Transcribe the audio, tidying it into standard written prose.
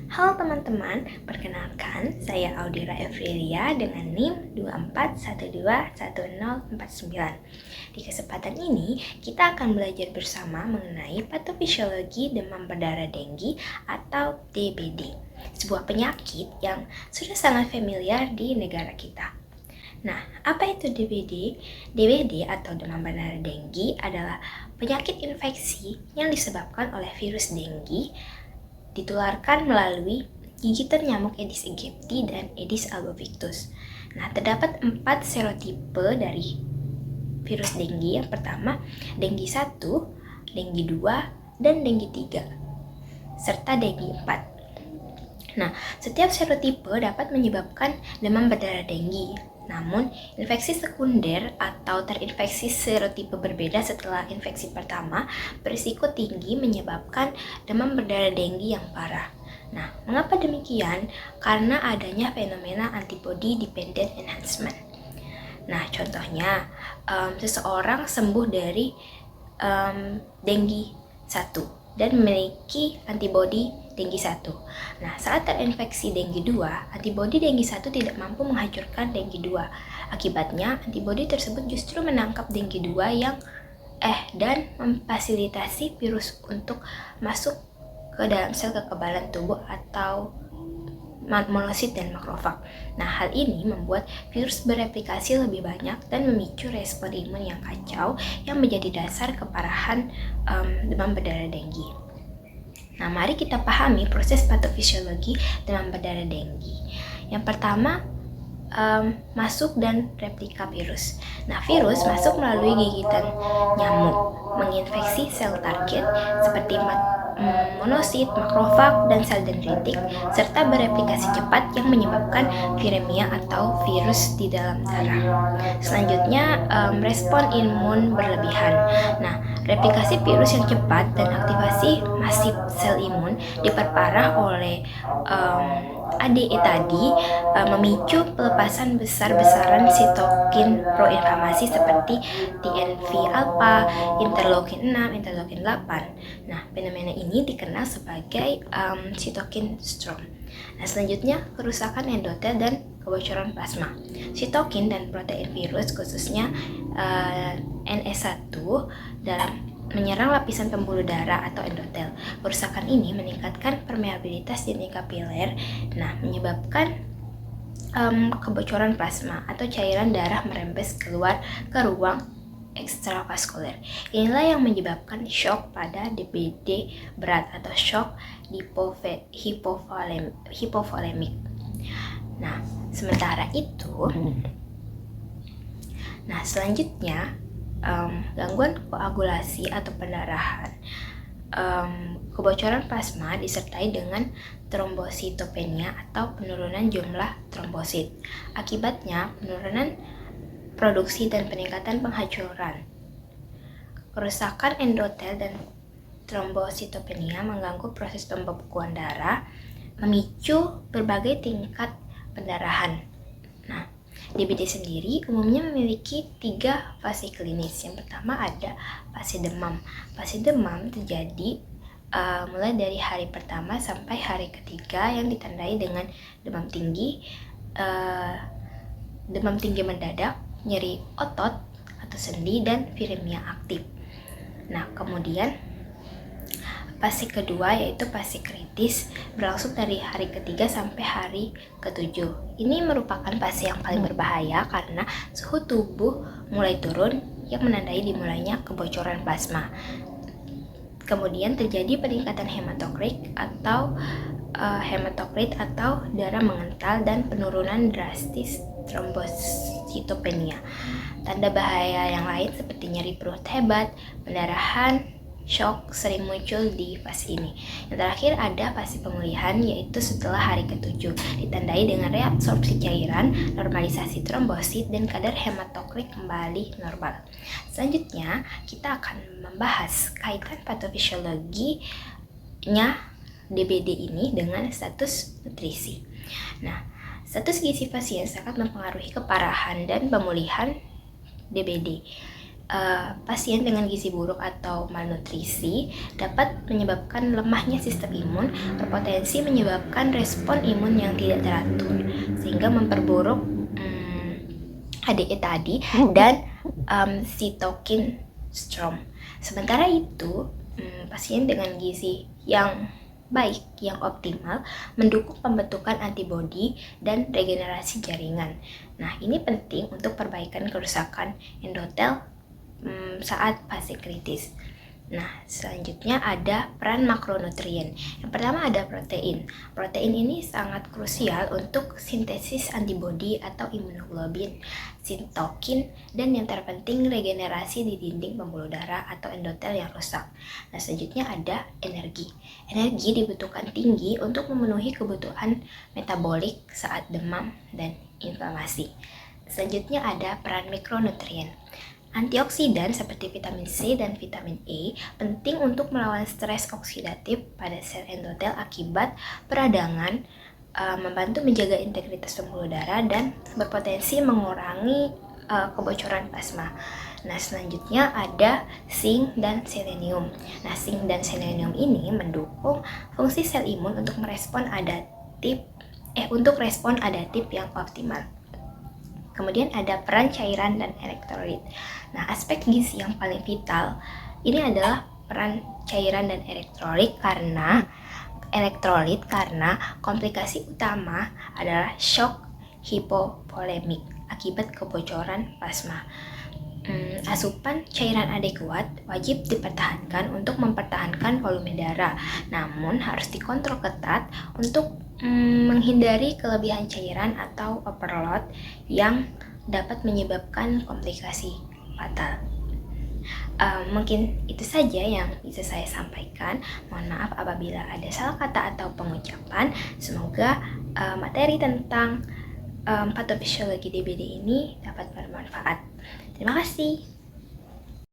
Halo teman-teman, perkenalkan saya Audira Evrilia dengan NIM 24121049. Di kesempatan ini, kita akan belajar bersama mengenai patofisiologi demam berdarah denggi atau DBD, sebuah penyakit yang sudah sangat familiar di negara kita. Nah, apa itu DBD? DBD atau demam berdarah denggi adalah penyakit infeksi yang disebabkan oleh virus denggi ditularkan melalui gigitan nyamuk Aedes aegypti dan Aedes albopictus. Nah, terdapat 4 serotipe dari virus denggi. Yang pertama, denggi 1, denggi 2, dan denggi 3, serta denggi 4. Nah, setiap serotipe dapat menyebabkan demam berdarah denggi. Namun, infeksi sekunder atau terinfeksi serotipe berbeda setelah infeksi pertama berisiko tinggi menyebabkan demam berdarah denggi yang parah. Nah, mengapa demikian? Karena adanya fenomena antibody dependent enhancement. Nah, contohnya, seseorang sembuh dari denggi 1 dan memiliki antibody denggi 1. Nah, saat terinfeksi denggi 2, antibodi denggi 1 tidak mampu menghancurkan denggi 2. Akibatnya, antibodi tersebut justru menangkap denggi 2 dan memfasilitasi virus untuk masuk ke dalam sel kekebalan tubuh atau monosit dan makrofag. Nah, hal ini membuat virus bereplikasi lebih banyak dan memicu respon imun yang kacau yang menjadi dasar keparahan demam berdarah denggi. Nah, mari kita pahami proses patofisiologi demam berdarah denggi. Yang pertama, masuk dan replika virus. Nah, virus masuk melalui gigitan nyamuk, menginfeksi sel target seperti monosit, makrofag, dan sel dendritik, serta bereplikasi cepat yang menyebabkan viremia atau virus di dalam darah. Selanjutnya, respon imun berlebihan. Nah, replikasi virus yang cepat dan aktivasi masif sel imun diperparah oleh ADE tadi memicu pelepasan besar-besaran sitokin proinflamasi seperti TNF-alpha, interleukin 6, interleukin 8. Nah, fenomena ini dikenal sebagai sitokin storm. Nah, selanjutnya kerusakan endotel dan kebocoran plasma. Sitokin dan protein virus khususnya NS1 dalam menyerang lapisan pembuluh darah atau endotel. Kerusakan ini meningkatkan permeabilitas dinding kapiler, menyebabkan kebocoran plasma atau cairan darah merembes keluar ke ruang ekstravaskuler. Inilah yang menyebabkan shock pada DBD berat atau shock hipovolemik. Nah, sementara itu, selanjutnya gangguan koagulasi atau pendarahan. Kebocoran plasma disertai dengan trombositopenia atau penurunan jumlah trombosit. Akibatnya penurunan produksi dan peningkatan penghancuran. Kerusakan endotel dan trombositopenia mengganggu proses pembekuan darah, memicu berbagai tingkat pendarahan. DBD sendiri umumnya memiliki 3 fase klinis. Yang pertama ada fase demam. Fase demam terjadi mulai dari hari pertama sampai hari ketiga yang ditandai dengan demam tinggi mendadak, nyeri otot atau sendi, dan viremia aktif. Nah, kemudian fase kedua yaitu fase kritis berlangsung dari hari ketiga sampai hari ke-7. Ini merupakan fase yang paling berbahaya karena suhu tubuh mulai turun yang menandai dimulainya kebocoran plasma. Kemudian terjadi peningkatan hematokrit atau darah mengental dan penurunan drastis trombositopenia. Tanda bahaya yang lain seperti nyeri perut hebat, pendarahan, shock sering muncul di fase ini. Yang terakhir ada fase pemulihan, yaitu setelah hari ke-7, ditandai dengan reabsorpsi cairan, normalisasi trombosit, dan kadar hematokrit kembali normal. Selanjutnya, kita akan membahas kaitan patofisiologinya DBD ini dengan status nutrisi. Nah, status gizi pasien sangat mempengaruhi keparahan dan pemulihan DBD. pasien dengan gizi buruk atau malnutrisi dapat menyebabkan lemahnya sistem imun, berpotensi menyebabkan respon imun yang tidak teratur, sehingga memperburuk HDE tadi dan sitokin storm. Sementara itu, pasien dengan gizi yang baik, yang optimal, mendukung pembentukan antibodi dan regenerasi jaringan. Nah, ini penting untuk perbaikan kerusakan endotel saat fase kritis. Nah, selanjutnya ada peran makronutrien. Yang pertama ada protein. Protein ini sangat krusial untuk sintesis antibodi atau imunoglobulin, sitokin, dan yang terpenting regenerasi di dinding pembuluh darah atau endotel yang rusak. Nah, selanjutnya ada energi. Energi dibutuhkan tinggi untuk memenuhi kebutuhan metabolik saat demam dan inflamasi. Selanjutnya ada peran mikronutrien. Antioksidan seperti vitamin C dan vitamin E penting untuk melawan stres oksidatif pada sel endotel akibat peradangan, membantu menjaga integritas pembuluh darah, dan berpotensi mengurangi kebocoran plasma. Nah, selanjutnya ada zinc dan selenium. Nah, zinc dan selenium ini mendukung fungsi sel imun untuk respon adaptif yang optimal. Kemudian ada peran cairan dan elektrolit. Nah, aspek gizi yang paling vital ini adalah peran cairan dan elektrolit karena komplikasi utama adalah shock hipovolemik akibat kebocoran plasma. Asupan cairan adekuat wajib dipertahankan untuk mempertahankan volume darah, namun harus dikontrol ketat untuk menghindari kelebihan cairan atau overload yang dapat menyebabkan komplikasi fatal. Mungkin itu saja yang bisa saya sampaikan. Mohon maaf apabila ada salah kata atau pengucapan. Semoga materi tentang patofisiologi DBD ini dapat bermanfaat. Terima kasih.